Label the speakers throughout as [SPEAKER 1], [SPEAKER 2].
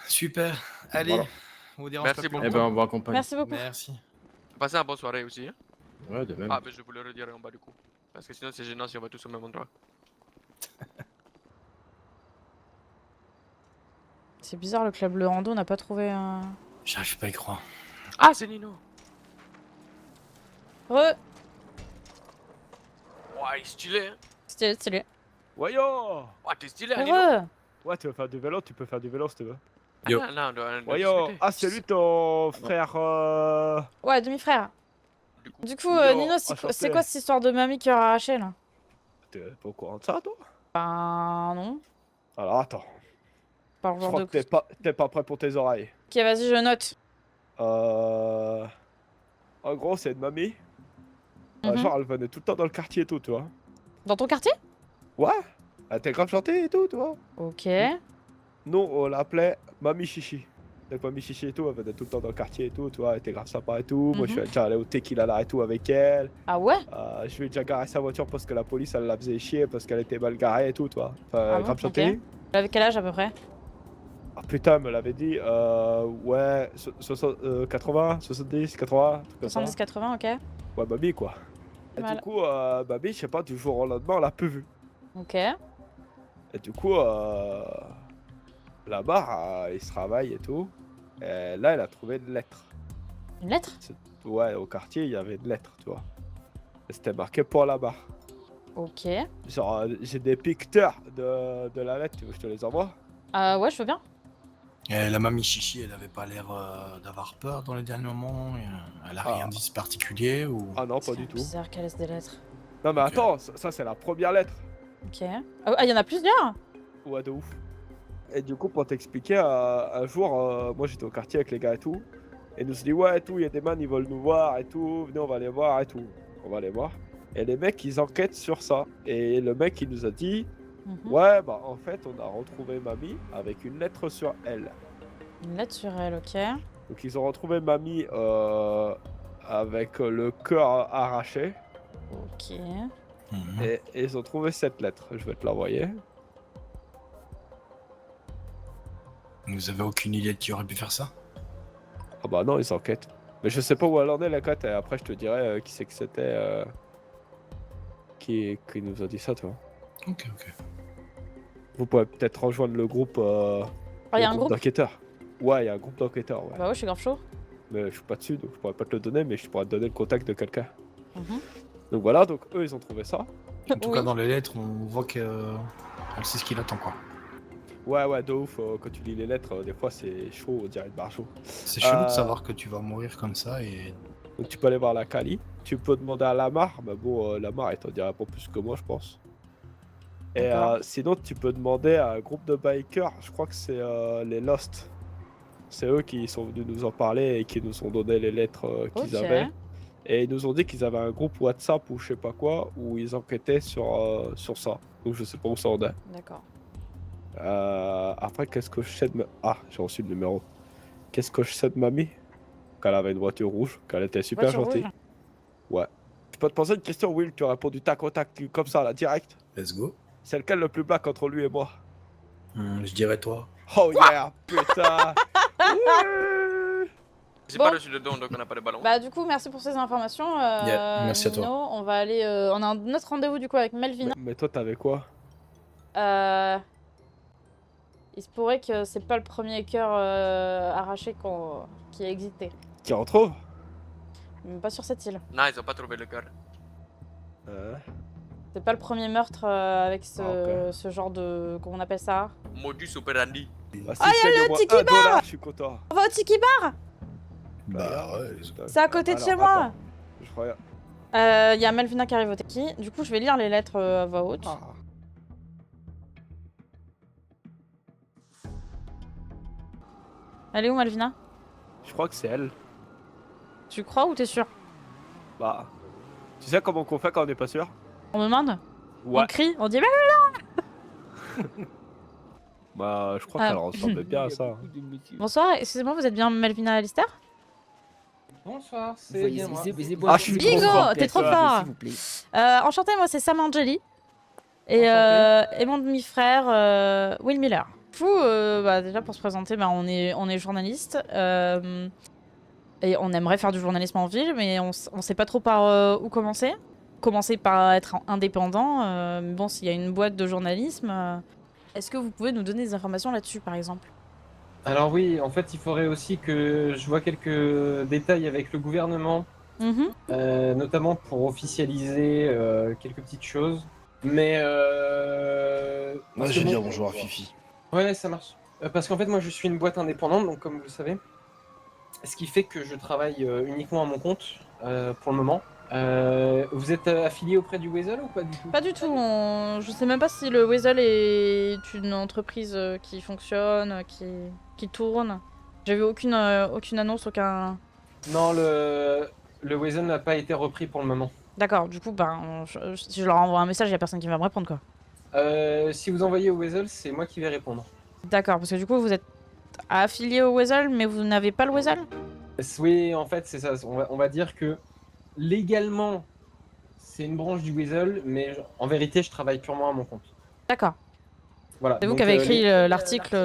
[SPEAKER 1] Super. Allez,
[SPEAKER 2] Voilà.
[SPEAKER 1] on vous dérange
[SPEAKER 3] Merci
[SPEAKER 1] pas plus
[SPEAKER 3] beaucoup.
[SPEAKER 2] Eh ben, on va accompagner.
[SPEAKER 4] Merci beaucoup.
[SPEAKER 1] Merci.
[SPEAKER 3] Passez une bonne soirée aussi. Hein.
[SPEAKER 2] Ouais, de même.
[SPEAKER 3] Ah, mais je vous le redirai en bas du coup. Parce que sinon, c'est gênant si on va tous au même endroit.
[SPEAKER 4] C'est bizarre, le club Le Rando n'a pas trouvé un...
[SPEAKER 1] J'arrive pas à y croire.
[SPEAKER 3] Ah, c'est Nino.
[SPEAKER 4] Re.
[SPEAKER 3] Ouais, il est stylé. Hein.
[SPEAKER 4] Stylé, stylé.
[SPEAKER 5] Ouais yo.
[SPEAKER 3] Ouais, t'es stylé, hein, Nino.
[SPEAKER 4] Re.
[SPEAKER 5] Ouais, tu veux faire du vélo, tu peux faire du vélo si tu veux.
[SPEAKER 1] Yo.
[SPEAKER 3] Ah, non, non,
[SPEAKER 5] Ouais yo. Ah, c'est lui ton frère.
[SPEAKER 4] Ouais, demi-frère. Du coup,
[SPEAKER 5] Yo,
[SPEAKER 4] Nino,
[SPEAKER 5] enchanté.
[SPEAKER 4] c'est quoi cette histoire de mamie qui aura arraché là?
[SPEAKER 5] T'es pas au courant de ça, toi?
[SPEAKER 4] Ben non.
[SPEAKER 5] Alors attends.
[SPEAKER 4] Par
[SPEAKER 5] Je
[SPEAKER 4] genre
[SPEAKER 5] crois
[SPEAKER 4] de...
[SPEAKER 5] que t'es pas prêt pour tes oreilles.
[SPEAKER 4] Ok, vas-y, je note.
[SPEAKER 5] En gros, c'est une mamie.
[SPEAKER 4] Mhm.
[SPEAKER 5] Genre, elle venait tout le temps dans le quartier et tout, tu vois.
[SPEAKER 4] Dans ton quartier?
[SPEAKER 5] Ouais. Elle était grave gentille et tout, tu vois.
[SPEAKER 4] Ok.
[SPEAKER 5] Nous, on l'appelait Mamie Chichi. Donc, Mamie Chichi et tout, elle venait tout le temps dans le quartier et tout, tu vois. Elle était grave sympa et tout. Moi, je suis déjà allé au Tequila là et tout avec elle.
[SPEAKER 4] Ah ouais?
[SPEAKER 5] Je lui ai déjà garé sa voiture parce que la police, elle la faisait chier parce qu'elle était mal garée et tout, tu vois. Enfin,
[SPEAKER 4] Ah bon,
[SPEAKER 5] grave
[SPEAKER 4] ok.
[SPEAKER 5] gentille.
[SPEAKER 4] Elle avait quel âge à peu près?
[SPEAKER 5] Ah putain, elle me l'avait dit. Ouais, 80, 70, 80, truc comme ça.
[SPEAKER 4] 70-80, ok.
[SPEAKER 5] Ouais, mamie quoi. Et
[SPEAKER 4] Voilà.
[SPEAKER 5] du coup, mamie, je sais pas, du jour au lendemain, on l'a plus vue.
[SPEAKER 4] Ok.
[SPEAKER 5] Et du coup, là-bas, il se travaille et tout. Et là, elle a trouvé une lettre.
[SPEAKER 4] Une lettre?
[SPEAKER 5] Ouais, au quartier, il y avait une lettre, tu vois. Et c'était marqué pour là-bas.
[SPEAKER 4] Ok.
[SPEAKER 5] Genre, j'ai des pictures de la lettre, tu veux que je te les envoie?
[SPEAKER 4] Ouais, je veux bien.
[SPEAKER 1] La mamie Chichi, elle avait pas l'air d'avoir peur dans les derniers moments. Elle a rien dit de particulier ou.
[SPEAKER 5] Ah non, pas
[SPEAKER 4] C'est
[SPEAKER 5] du tout.
[SPEAKER 4] bizarre qu'elle laisse des lettres.
[SPEAKER 5] Non, mais
[SPEAKER 1] Ok.
[SPEAKER 5] attends, ça c'est la première lettre.
[SPEAKER 4] Ok. Ah, il y en a plusieurs?
[SPEAKER 5] Ouais, de ouf. Et du coup, pour t'expliquer, un jour, moi j'étais au quartier avec les gars et tout. Et ils nous ont dit, ouais, et tout, il y a des man, ils veulent nous voir et tout. Venez, on va les voir et tout. On va les voir. Et les mecs, ils enquêtent sur ça. Et le mec, il nous a dit, ouais, bah en fait, on a retrouvé mamie avec une lettre sur elle.
[SPEAKER 4] Une lettre sur elle, ok.
[SPEAKER 5] Donc, ils ont retrouvé mamie avec le cœur arraché.
[SPEAKER 4] Ok.
[SPEAKER 1] Mhm.
[SPEAKER 5] Et ils ont trouvé cette lettre. Je vais te l'envoyer.
[SPEAKER 1] Vous avez aucune idée de qui aurait pu faire ça?
[SPEAKER 5] Ah bah non, ils enquêtent. Mais je sais pas où elle en est la cote, et après je te dirai qui c'est que c'était qui nous a dit ça, toi.
[SPEAKER 1] Ok, ok.
[SPEAKER 5] Vous pouvez peut-être rejoindre le groupe,
[SPEAKER 4] Ah, y a un groupe?
[SPEAKER 5] d'enquêteurs. Ouais, il y a un groupe d'enquêteurs, ouais.
[SPEAKER 4] Bah ouais, je suis grave chaud.
[SPEAKER 5] Mais je suis pas dessus, donc je pourrais pas te le donner, mais je pourrais te donner le contact de quelqu'un.
[SPEAKER 4] Mhm.
[SPEAKER 5] Donc voilà, donc eux ils ont trouvé ça.
[SPEAKER 1] En tout cas, dans les lettres, on voit qu'elle sait ce qu'il attend, quoi.
[SPEAKER 5] Ouais, de ouf, quand tu lis les lettres, des fois c'est chaud, on dirait une barre chaud.
[SPEAKER 1] C'est chelou de savoir que tu vas mourir comme ça et.
[SPEAKER 5] Donc tu peux aller voir la Cali, tu peux demander à Lamar, mais bon, Lamar il t'en dirait pas plus que moi, je pense. Et
[SPEAKER 4] D'accord.
[SPEAKER 5] sinon, tu peux demander à un groupe de bikers, je crois que c'est les Lost. C'est eux qui sont venus nous en parler et qui nous ont donné les lettres qu'ils
[SPEAKER 4] Ok.
[SPEAKER 5] avaient. Et ils nous ont dit qu'ils avaient un groupe WhatsApp ou je sais pas quoi, où ils enquêtaient sur ça. Donc je sais pas où ça en est.
[SPEAKER 4] D'accord.
[SPEAKER 5] Après, qu'est-ce que je sais de... Ah, j'ai reçu le numéro. Qu'est-ce que je sais de mamie? Qu'elle avait une voiture rouge, qu'elle était super
[SPEAKER 4] Voiture
[SPEAKER 5] gentille.
[SPEAKER 4] rouge.
[SPEAKER 5] Ouais. Je peux te poser une question, Will, tu réponds du tac au tac, comme ça, là, direct.
[SPEAKER 1] Let's go.
[SPEAKER 5] C'est lequel le plus black entre lui et moi?
[SPEAKER 1] Je dirais toi.
[SPEAKER 5] Oh yeah, putain. Ouais.
[SPEAKER 3] J'ai
[SPEAKER 4] Bon.
[SPEAKER 3] pas reçu de don, donc on n'a pas de ballon.
[SPEAKER 4] Bah du coup, merci pour ces informations.
[SPEAKER 1] Yeah, merci à toi.
[SPEAKER 4] Nino. On va aller... on a un autre rendez-vous du coup avec Melvina.
[SPEAKER 5] Mais toi, t'avais quoi?
[SPEAKER 4] Il se pourrait que c'est pas le premier cœur arraché qui a existé.
[SPEAKER 5] Qui retrouve?
[SPEAKER 4] Même pas sur cette île.
[SPEAKER 3] Non, ils ont pas trouvé le cœur.
[SPEAKER 4] C'est pas le premier meurtre avec ce,
[SPEAKER 5] Ah, ok.
[SPEAKER 4] ce genre de... Comment on appelle ça?
[SPEAKER 3] Modus operandi.
[SPEAKER 5] Bah, si
[SPEAKER 4] Ah,
[SPEAKER 5] je
[SPEAKER 4] y a
[SPEAKER 5] gagne
[SPEAKER 4] le
[SPEAKER 5] au moins
[SPEAKER 4] Tiki
[SPEAKER 5] $1, je suis content.
[SPEAKER 4] On va au Tiki Bar.
[SPEAKER 1] Bah ouais.
[SPEAKER 4] C'est à côté de
[SPEAKER 5] Alors,
[SPEAKER 4] chez moi.
[SPEAKER 5] attends, je regarde.
[SPEAKER 4] Il y a Melvina qui arrive au Tiki. Du coup, je vais lire les lettres à voix haute.
[SPEAKER 5] Ah.
[SPEAKER 4] Elle est où, Melvina?
[SPEAKER 5] Je crois que c'est elle.
[SPEAKER 4] Tu crois ou t'es sûr?
[SPEAKER 5] Bah, tu sais comment qu'on fait quand on n'est pas sûr?
[SPEAKER 4] On me demande?
[SPEAKER 5] Ouais.
[SPEAKER 4] On crie? On dit...
[SPEAKER 5] Bah, je crois
[SPEAKER 4] Ah.
[SPEAKER 5] qu'elle ressemblait bien à ça.
[SPEAKER 4] Bonsoir, excusez-moi, vous êtes bien Melvina Alistair?
[SPEAKER 6] Bonsoir, c'est bien moi.
[SPEAKER 5] Ah, je suis trop
[SPEAKER 4] Bingo,
[SPEAKER 5] fort,
[SPEAKER 4] t'es trop
[SPEAKER 5] toi.
[SPEAKER 4] fort.
[SPEAKER 6] S'il vous plaît.
[SPEAKER 4] Enchantée, moi c'est Sam Angeli. Et mon demi-frère, Will Miller. coup, déjà pour se présenter, on est journaliste. Et on aimerait faire du journalisme en ville, mais on sait pas trop par où commencer. Commencer par être indépendant. Mais bon, s'il y a une boîte de journalisme, est-ce que vous pouvez nous donner des informations là-dessus, par exemple?
[SPEAKER 6] Alors oui, en fait, il faudrait aussi que je vois quelques détails avec le gouvernement,
[SPEAKER 4] Mhm.
[SPEAKER 6] notamment pour officialiser quelques petites choses. Mais
[SPEAKER 2] Moi,
[SPEAKER 6] parce
[SPEAKER 2] je
[SPEAKER 6] que
[SPEAKER 2] vais dire
[SPEAKER 6] bon,
[SPEAKER 2] bonjour à Fifi.
[SPEAKER 6] ouais, ça marche. Parce qu'en fait, moi, je suis une boîte indépendante, donc comme vous le savez, ce qui fait que je travaille uniquement à mon compte pour le moment. Vous êtes affilié auprès du Weasel ou pas du tout?
[SPEAKER 4] Pas du tout. Je sais même pas si le Weasel est une entreprise qui fonctionne, qui tourne. J'ai vu aucune annonce, aucun...
[SPEAKER 6] Non, le Weasel n'a pas été repris pour le moment.
[SPEAKER 4] D'accord, du coup, si je leur envoie un message, il y a personne qui va me répondre, quoi.
[SPEAKER 6] Si vous envoyez au Weasel, c'est moi qui vais répondre.
[SPEAKER 4] D'accord, parce que du coup, vous êtes affilié au Weasel, mais vous n'avez pas le Weasel?
[SPEAKER 6] Oui, en fait, c'est ça. On va dire que légalement, c'est une branche du Weasel, mais en vérité, je travaille purement à mon compte.
[SPEAKER 4] D'accord.
[SPEAKER 6] Voilà.
[SPEAKER 4] C'est vous
[SPEAKER 6] donc,
[SPEAKER 4] qui avez écrit l'article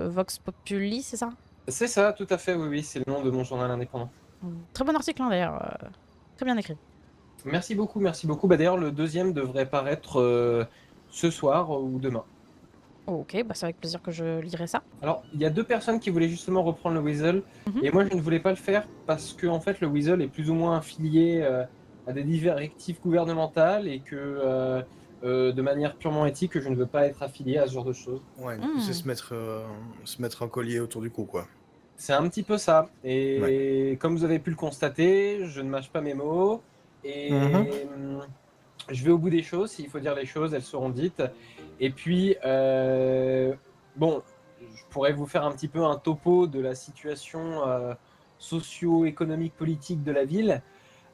[SPEAKER 4] Vox Populi, c'est ça?
[SPEAKER 6] C'est ça, tout à fait, oui, oui, c'est le nom de mon journal indépendant.
[SPEAKER 4] Très bon article, hein, d'ailleurs. Très bien écrit.
[SPEAKER 6] Merci beaucoup, merci beaucoup. Bah, d'ailleurs, le deuxième devrait paraître ce soir ou demain.
[SPEAKER 4] Oh, ok, c'est avec plaisir que je lirai ça.
[SPEAKER 6] Alors, il y a deux personnes qui voulaient justement reprendre le Weasel,
[SPEAKER 4] Mhm.
[SPEAKER 6] et moi je ne voulais pas le faire parce que en fait le Weasel est plus ou moins affilié à des directives gouvernementales et que de manière purement éthique, je ne veux pas être affilié à ce genre de choses.
[SPEAKER 1] Ouais, du coup, c'est se mettre un collier autour du cou, quoi.
[SPEAKER 6] C'est un petit peu ça. Et comme vous avez pu le constater, je ne mâche pas mes mots et je vais au bout des choses. S'il faut dire les choses, elles seront dites. Et puis, bon, je pourrais vous faire un petit peu un topo de la situation socio-économique, politique de la ville.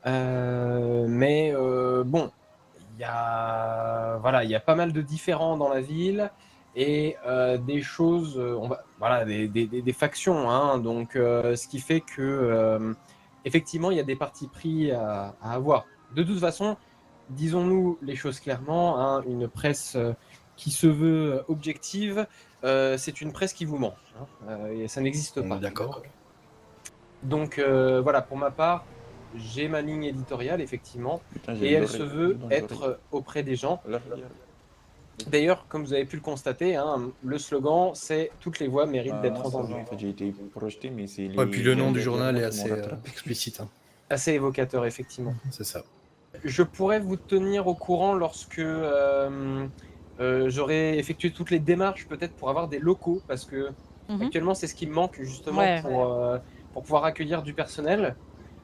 [SPEAKER 6] Mais bon, il y a pas mal de différends dans la ville et des choses, des factions. Hein, donc, ce qui fait que, effectivement, il y a des partis pris à avoir. De toute façon, disons-nous les choses clairement, hein, une presse qui se veut objective, c'est une presse qui vous ment. Hein, et ça n'existe pas.
[SPEAKER 1] D'accord.
[SPEAKER 6] Donc voilà, pour ma part, j'ai ma ligne éditoriale, effectivement, et elle se veut être auprès des gens. D'ailleurs, comme vous avez pu le constater, hein, le slogan, c'est « Toutes les voix méritent d'être entendues ».
[SPEAKER 2] J'ai été projeté, mais c'est
[SPEAKER 1] Et puis le nom du journal est assez explicite. Hein.
[SPEAKER 6] Assez évocateur, effectivement.
[SPEAKER 1] C'est ça.
[SPEAKER 6] Je pourrais vous tenir au courant lorsque j'aurai effectué toutes les démarches, peut-être pour avoir des locaux, parce que actuellement, c'est ce qui me manque, justement, pour pouvoir accueillir du personnel.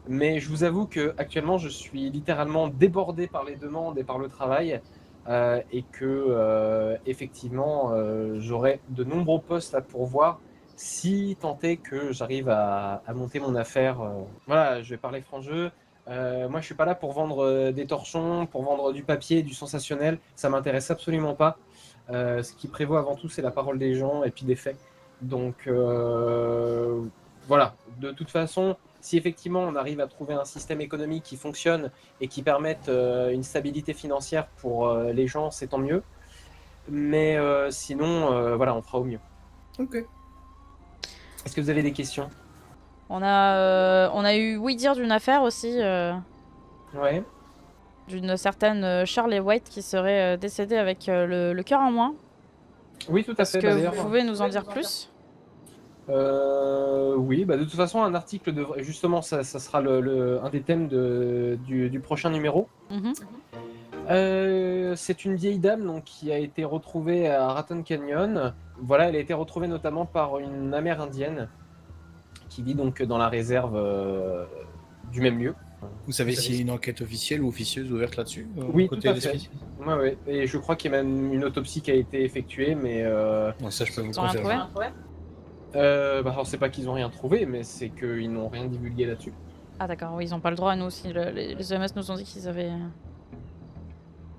[SPEAKER 6] Mais je vous avoue que actuellement, je suis littéralement débordé par les demandes et par le travail, et que effectivement, j'aurai de nombreux postes à pourvoir si tant est que j'arrive à monter mon affaire. Voilà, je vais parler franc jeu. Moi, je suis pas là pour vendre des torchons, pour vendre du papier, du sensationnel. Ça m'intéresse absolument pas. Ce qui prévaut avant tout, c'est la parole des gens et puis des faits. Donc voilà. De toute façon, si effectivement on arrive à trouver un système économique qui fonctionne et qui permette une stabilité financière pour les gens, c'est tant mieux. Mais sinon, voilà, on fera au mieux.
[SPEAKER 1] Ok.
[SPEAKER 6] Est-ce que vous avez des questions?
[SPEAKER 4] On a eu oui dire d'une affaire aussi,
[SPEAKER 6] Ouais.
[SPEAKER 4] d'une certaine Shirley White qui serait décédée avec le cœur en moins.
[SPEAKER 6] Oui, tout à
[SPEAKER 4] Est-ce
[SPEAKER 6] fait.
[SPEAKER 4] que vous pouvez nous en dire plus?
[SPEAKER 6] Oui, de toute façon, un article devrait. Justement, ça sera un des thèmes du prochain numéro. C'est une vieille dame donc, qui a été retrouvée à Raton Canyon. Voilà, elle a été retrouvée notamment par une amérindienne qui vit donc dans la réserve du même lieu.
[SPEAKER 1] Vous savez s'il y a une enquête officielle ou officieuse ouverte là-dessus?
[SPEAKER 6] Oui, tout à fait. Ouais. Et je crois qu'il y a même une autopsie qui a été effectuée, mais...
[SPEAKER 1] ça, je peux vous
[SPEAKER 4] Ils ont rien
[SPEAKER 1] confirmer.
[SPEAKER 4] trouvé?
[SPEAKER 6] alors, c'est pas qu'ils ont rien trouvé, mais c'est qu'ils n'ont rien divulgué là-dessus.
[SPEAKER 4] Ah d'accord, oui, ils ont pas le droit, nous aussi. Les OMS nous ont dit qu'ils avaient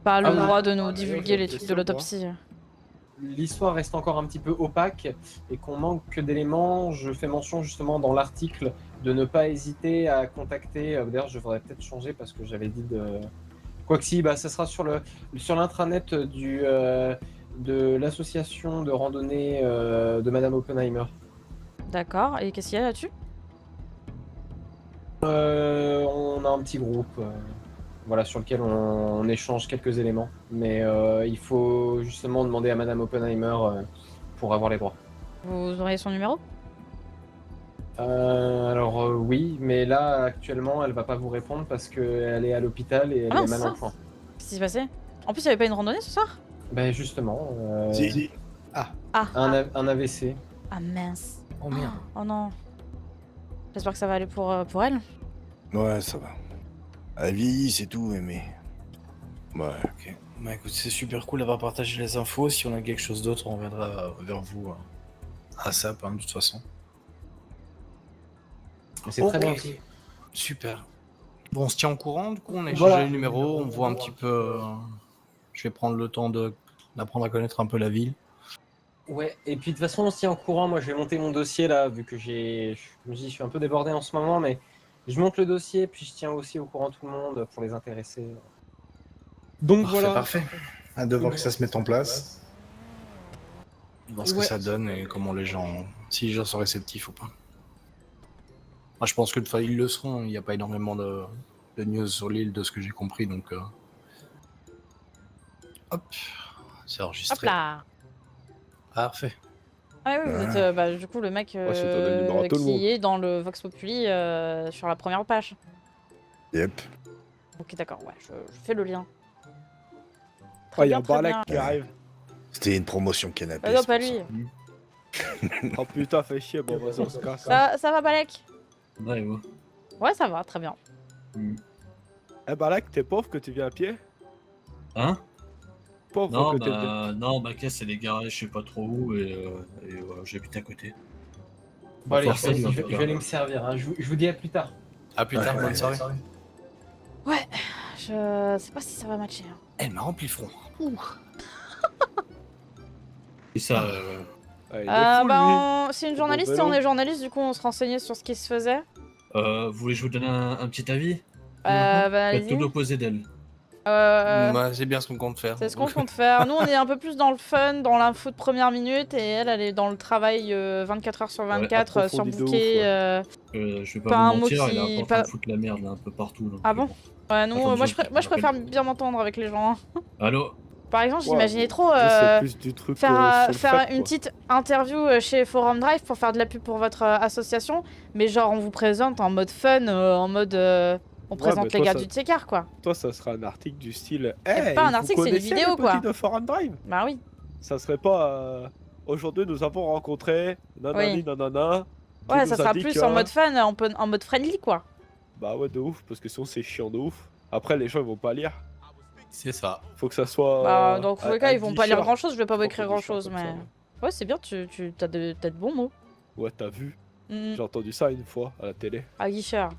[SPEAKER 4] pas le droit de nous divulguer les trucs de l'autopsie.
[SPEAKER 6] L'histoire reste encore un petit peu opaque et qu'on manque d'éléments. Je fais mention justement dans l'article de ne pas hésiter à contacter. D'ailleurs, je voudrais peut-être changer parce que j'avais dit de. Quoique si, ça sera sur l'intranet de l'association de randonnée de Madame Oppenheimer.
[SPEAKER 4] D'accord, et qu'est-ce qu'il y a là-dessus?
[SPEAKER 6] On a un petit groupe voilà, sur lequel on échange quelques éléments. Mais il faut justement demander à Madame Oppenheimer pour avoir les droits.
[SPEAKER 4] Vous auriez son numéro?
[SPEAKER 6] Alors oui, mais là actuellement elle va pas vous répondre parce qu'elle est à l'hôpital et elle
[SPEAKER 4] Ah
[SPEAKER 6] est
[SPEAKER 4] mince,
[SPEAKER 6] mal en point.
[SPEAKER 4] Qu'est-ce qui s'est passé? En plus, il y avait pas une randonnée ce soir?
[SPEAKER 6] Ben justement,
[SPEAKER 1] Si.
[SPEAKER 6] un AVC.
[SPEAKER 4] Ah mince.
[SPEAKER 1] Oh merde.
[SPEAKER 4] Oh non. J'espère que ça va aller pour elle.
[SPEAKER 7] Ouais, ça va. Elle vieillit, c'est tout, mais... Ouais.
[SPEAKER 1] Ok. Bah écoute, c'est super cool d'avoir partagé les infos. Si on a quelque chose d'autre, on reviendra vers vous à ça, de toute façon.
[SPEAKER 6] C'est
[SPEAKER 1] Ok.
[SPEAKER 6] très gentil.
[SPEAKER 1] Super. Bon, on se tient au courant, du coup, on a échangé
[SPEAKER 6] Voilà.
[SPEAKER 1] les numéros, on voit un petit peu... Je vais prendre le temps d'apprendre à connaître un peu la ville.
[SPEAKER 6] Ouais, et puis de toute façon on se tient au courant, moi je vais monter mon dossier là, vu que je me dis je suis un peu débordé en ce moment, mais je monte le dossier, puis je tiens aussi au courant tout le monde pour les intéresser. Donc voilà.
[SPEAKER 7] Parfait. Hâte de voir que ça se mette en place.
[SPEAKER 1] Voir ce que
[SPEAKER 6] Ouais.
[SPEAKER 1] ça donne et comment les gens... Si les gens sont réceptifs ou pas. Moi, je pense que ils le seront. Il n'y a pas énormément de news sur l'île de ce que j'ai compris, donc... Hop. C'est
[SPEAKER 4] Hop
[SPEAKER 1] enregistré.
[SPEAKER 4] là.
[SPEAKER 1] Parfait.
[SPEAKER 4] Ah oui, vous êtes bah, du coup le mec
[SPEAKER 5] Ouais, c'est ton numéro à tout le monde.
[SPEAKER 4] qui est dans le Vox Populi sur la première page.
[SPEAKER 7] Yep.
[SPEAKER 4] Ok, d'accord, ouais, je fais le lien.
[SPEAKER 5] Oh, il y a un
[SPEAKER 4] très
[SPEAKER 5] Balek
[SPEAKER 4] bien.
[SPEAKER 5] qui arrive.
[SPEAKER 7] C'était une promotion canapé.
[SPEAKER 4] Non,
[SPEAKER 7] c'est
[SPEAKER 4] pas
[SPEAKER 7] pour
[SPEAKER 4] lui.
[SPEAKER 7] ça.
[SPEAKER 5] Oh putain, fait chier, bon, vas-y, on se casse.
[SPEAKER 4] Ça va, Balek?
[SPEAKER 8] Ouais, ouais.
[SPEAKER 4] Ouais, ça va, très bien.
[SPEAKER 5] Eh Balek, t'es pauvre que tu viens à pied?
[SPEAKER 8] Hein?
[SPEAKER 5] Pauvre
[SPEAKER 8] Non,
[SPEAKER 5] que t'es bien.
[SPEAKER 8] non, ma caisse elle est garée je sais pas trop où et voilà, j'habite à côté.
[SPEAKER 6] Bon allez,
[SPEAKER 8] Force à lui,
[SPEAKER 6] je
[SPEAKER 8] en
[SPEAKER 6] vais
[SPEAKER 8] tout cas.
[SPEAKER 6] aller me servir, hein. Je vous dis à plus tard.
[SPEAKER 1] À plus tard,
[SPEAKER 7] Ouais,
[SPEAKER 1] bonne
[SPEAKER 7] ouais.
[SPEAKER 1] soirée.
[SPEAKER 4] Je sais pas si ça va matcher. Hein.
[SPEAKER 1] Elle m'a rempli le front.
[SPEAKER 8] Et ça,
[SPEAKER 5] Ouais, il est fou, lui.
[SPEAKER 4] C'est une
[SPEAKER 5] Au
[SPEAKER 4] journaliste et
[SPEAKER 5] vélo.
[SPEAKER 4] on est journaliste, du coup on se renseignait sur ce qui se faisait.
[SPEAKER 8] vous voulez que je vous donne un petit avis?
[SPEAKER 4] Bah
[SPEAKER 8] Faites tout
[SPEAKER 4] allez-y.
[SPEAKER 8] l'opposé d'elle.
[SPEAKER 1] Moi, c'est bien ce qu'on compte faire.
[SPEAKER 4] C'est ce qu'on compte faire. Nous, on est un peu plus dans le fun, dans l'info de première minute, et elle est dans le travail 24 heures sur 24,
[SPEAKER 5] approfondi de
[SPEAKER 4] surbooké.
[SPEAKER 8] Je vais pas,
[SPEAKER 4] Pas un
[SPEAKER 8] vous
[SPEAKER 4] mot
[SPEAKER 8] mentir,
[SPEAKER 4] qui-
[SPEAKER 8] elle est un peu en
[SPEAKER 4] pas-
[SPEAKER 8] train de foutre la merde là, un peu partout. Donc,
[SPEAKER 4] Ah bon? Ouais, nous,
[SPEAKER 8] Attends,
[SPEAKER 4] moi,
[SPEAKER 8] je
[SPEAKER 4] je préfère
[SPEAKER 8] rappelle.
[SPEAKER 4] bien m'entendre avec les gens. hein.
[SPEAKER 8] Allô?
[SPEAKER 4] Par exemple,
[SPEAKER 5] Ouais,
[SPEAKER 4] j'imaginais trop
[SPEAKER 5] C'est plus du truc
[SPEAKER 4] faire,
[SPEAKER 5] sur le
[SPEAKER 4] faire
[SPEAKER 5] fait,
[SPEAKER 4] une
[SPEAKER 5] quoi.
[SPEAKER 4] petite interview chez Forum Drive pour faire de la pub pour votre association, mais genre on vous présente en mode fun, en mode on présente
[SPEAKER 5] mais
[SPEAKER 4] les
[SPEAKER 5] toi,
[SPEAKER 4] gars
[SPEAKER 5] ça-
[SPEAKER 4] du Tsekar quoi.
[SPEAKER 5] Toi, ça sera un article du style.
[SPEAKER 4] C'est pas un article, c'est une vidéo, quoi.
[SPEAKER 5] de Forum Drive.
[SPEAKER 4] Bah oui.
[SPEAKER 5] Ça serait pas. Aujourd'hui, nous avons rencontré. Nanani,
[SPEAKER 4] Oui.
[SPEAKER 5] nanana. qui
[SPEAKER 4] Ouais,
[SPEAKER 5] nous
[SPEAKER 4] ça
[SPEAKER 5] a
[SPEAKER 4] sera
[SPEAKER 5] dit
[SPEAKER 4] plus
[SPEAKER 5] que-
[SPEAKER 4] en mode fun, en mode friendly quoi.
[SPEAKER 5] Bah ouais, de ouf, parce que sinon, c'est chiant de ouf. Après, les gens, ils vont pas lire.
[SPEAKER 1] C'est ça.
[SPEAKER 5] Faut que ça soit.
[SPEAKER 4] Bah, dans tous les cas,
[SPEAKER 5] à
[SPEAKER 4] ils vont pas lire
[SPEAKER 5] 10
[SPEAKER 4] grand chose, je vais pas vous
[SPEAKER 5] Faut
[SPEAKER 4] écrire
[SPEAKER 5] qu'on
[SPEAKER 4] grand
[SPEAKER 5] dise ça
[SPEAKER 4] chose,
[SPEAKER 5] comme
[SPEAKER 4] mais.
[SPEAKER 5] ça.
[SPEAKER 4] Ouais, c'est bien, t'as de bons mots.
[SPEAKER 5] Ouais, t'as vu.
[SPEAKER 4] Mhm.
[SPEAKER 5] J'ai entendu ça une fois à la télé.
[SPEAKER 4] À Guichard.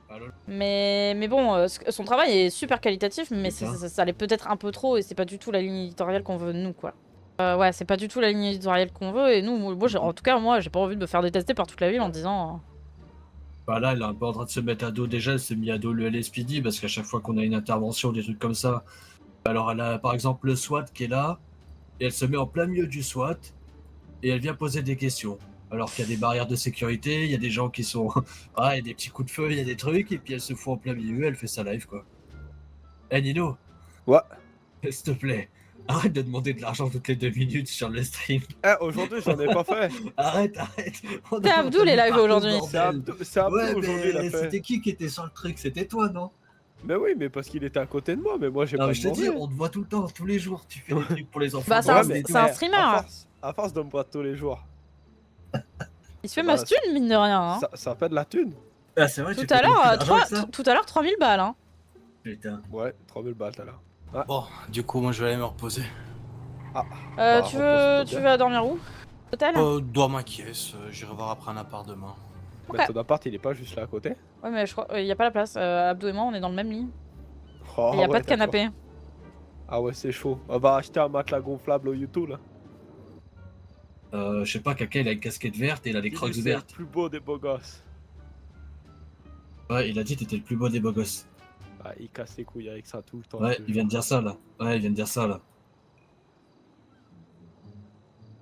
[SPEAKER 8] Allô?
[SPEAKER 4] Mais bon, son travail est super qualitatif, mais
[SPEAKER 8] Putain.
[SPEAKER 4] ça allait peut-être un peu trop et c'est pas du tout la ligne éditoriale qu'on veut de nous, quoi. Ouais, c'est pas du tout la ligne éditoriale qu'on veut et nous, moi, en tout cas, moi, j'ai pas envie de me faire détester par toute la ville en disant.
[SPEAKER 8] Bah là, elle est un peu en train de se mettre à dos déjà, elle s'est mis à dos le LSPD parce qu'à chaque fois qu'on a une intervention, des trucs comme ça, alors elle a par exemple le SWAT qui est là, et elle se met en plein milieu du SWAT, et elle vient poser des questions. Alors qu'il y a des barrières de sécurité, il y a des gens qui sont... Ah, il y a des petits coups de feu, il y a des trucs, et puis elle se fout en plein milieu, elle fait sa live quoi. Eh Nino.
[SPEAKER 5] Ouais.
[SPEAKER 8] S'il te plaît, arrête de demander de l'argent toutes les 2 minutes sur le stream.
[SPEAKER 5] Eh, aujourd'hui, j'en ai pas fait.
[SPEAKER 8] Arrête. On
[SPEAKER 4] C'est
[SPEAKER 8] a
[SPEAKER 4] Abdou, les
[SPEAKER 8] entendu
[SPEAKER 4] lives
[SPEAKER 8] partout,
[SPEAKER 4] aujourd'hui.
[SPEAKER 8] bordel.
[SPEAKER 5] C'est un peu
[SPEAKER 8] Ouais,
[SPEAKER 5] aujourd'hui, il a
[SPEAKER 8] mais
[SPEAKER 5] fait.
[SPEAKER 8] c'était qui était sur le truc? C'était toi, non?
[SPEAKER 5] Mais oui, mais parce qu'il était à côté de moi, mais moi, j'ai
[SPEAKER 8] Non,
[SPEAKER 5] pas
[SPEAKER 8] mais je te dis,
[SPEAKER 5] demandé.
[SPEAKER 8] on te voit tout le temps, tous les jours. Tu fais des trucs pour les enfants.
[SPEAKER 4] Bah, c'est
[SPEAKER 5] Ouais,
[SPEAKER 4] un-
[SPEAKER 5] mais-
[SPEAKER 4] c'est un
[SPEAKER 5] mais
[SPEAKER 4] streamer.
[SPEAKER 5] À force de me voir tous les jours.
[SPEAKER 4] Il se fait
[SPEAKER 5] Bah,
[SPEAKER 4] masse thune, mine de rien. Hein.
[SPEAKER 5] Ça fait de la thune.
[SPEAKER 8] Ah, c'est vrai, tu
[SPEAKER 4] Tout
[SPEAKER 8] fais
[SPEAKER 4] à
[SPEAKER 8] beaucoup
[SPEAKER 4] l'heure,
[SPEAKER 8] d'argent avec ça
[SPEAKER 4] tout à l'heure, 3000 balles. Hein.
[SPEAKER 8] Putain.
[SPEAKER 5] Ouais, 3000 balles tout à l'heure.
[SPEAKER 1] Bon, du coup, moi, je vais aller me reposer.
[SPEAKER 5] Bah,
[SPEAKER 4] Tu
[SPEAKER 5] repose-toi bien.
[SPEAKER 4] vas dormir où? Hôtel?
[SPEAKER 1] Dans ma caisse, j'irai voir après un appart demain.
[SPEAKER 4] Ok.
[SPEAKER 5] Mais ton appart, il est pas juste là à côté.
[SPEAKER 4] Ouais, mais je crois, y a pas la place. Abdou et moi, on est dans le même lit.
[SPEAKER 5] Oh,
[SPEAKER 4] Et y a
[SPEAKER 5] ouais,
[SPEAKER 4] pas de
[SPEAKER 5] d'accord.
[SPEAKER 4] canapé.
[SPEAKER 5] Ah ouais, c'est chaud. On va acheter un matelas gonflable au YouTube là.
[SPEAKER 8] Je sais pas, Kaka, il a une casquette verte et il a des
[SPEAKER 5] Il dit
[SPEAKER 8] crocs
[SPEAKER 5] que c'est
[SPEAKER 8] vertes.
[SPEAKER 5] le plus beau des beaux gosses.
[SPEAKER 8] Ouais, il a dit t'étais le plus beau des beaux gosses.
[SPEAKER 5] Ah, il casse les couilles avec ça tout le temps.
[SPEAKER 8] Ouais,
[SPEAKER 5] je te
[SPEAKER 8] il vient de
[SPEAKER 5] jure.
[SPEAKER 8] dire ça là. Ouais, il vient de dire ça là.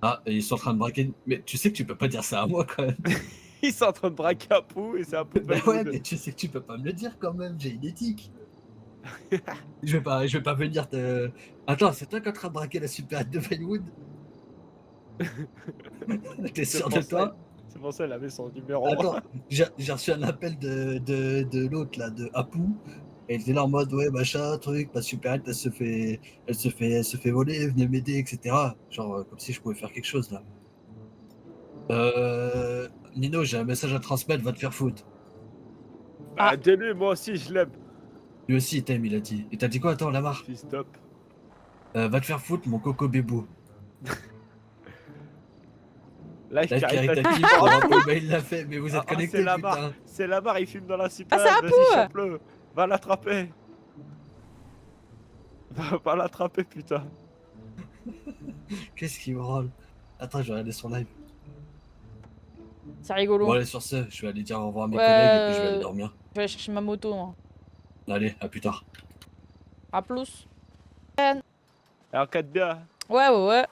[SPEAKER 8] Ah, et ils sont en train de braquer. Mais tu sais que tu peux pas dire ça à moi quand même.
[SPEAKER 5] Ils sont en train de braquer un pou et c'est un peu de
[SPEAKER 8] Bah ouais,
[SPEAKER 5] Valwood.
[SPEAKER 8] mais tu sais que tu peux pas me le dire quand même, j'ai une éthique. je vais pas venir te. Attends, c'est toi qui es en train de braquer la supérette de Vinewood? T'es
[SPEAKER 5] C'est
[SPEAKER 8] sûr
[SPEAKER 5] pour
[SPEAKER 8] de
[SPEAKER 5] ça-
[SPEAKER 8] toi?
[SPEAKER 5] C'est pour ça qu'elle avait son numéro.
[SPEAKER 8] Attends, j'ai reçu un appel de l'autre là, de Apu. Et il était là en mode ouais machin, truc, ma supérette elle se fait voler, venez m'aider, etc. Genre comme si je pouvais faire quelque chose là. Nino, j'ai un message à transmettre, va te faire foutre.
[SPEAKER 5] Bah, dis-lui, moi aussi je l'aime.
[SPEAKER 8] Lui aussi il t'aime, il a dit. Et t'as dit quoi, attends, Lamar?
[SPEAKER 5] Fils top.
[SPEAKER 8] Va te faire foutre, mon coco bébou.
[SPEAKER 5] Live
[SPEAKER 8] Live
[SPEAKER 5] caritatif.
[SPEAKER 8] caritatif pour un peu, bah, il l'a fait, mais vous êtes
[SPEAKER 5] Ah,
[SPEAKER 8] connectés,
[SPEAKER 5] c'est Lamar.
[SPEAKER 8] putain.
[SPEAKER 5] C'est Lamar, il filme dans la super.
[SPEAKER 4] c'est
[SPEAKER 5] Vas-y,
[SPEAKER 4] Apu.
[SPEAKER 5] chope-le. Va l'attraper. Va l'attraper, putain.
[SPEAKER 8] Qu'est-ce qu'il me rôle? Attends, je vais regarder son live.
[SPEAKER 4] C'est rigolo.
[SPEAKER 8] Bon, allez, sur ce, je vais aller dire au revoir à mes
[SPEAKER 4] Ouais,
[SPEAKER 8] collègues et puis je vais aller dormir.
[SPEAKER 4] Je vais aller chercher ma moto. Moi.
[SPEAKER 8] Allez, à plus tard.
[SPEAKER 4] À plus.
[SPEAKER 5] Alors, 4 bien.
[SPEAKER 4] Ouais, ouais, ouais.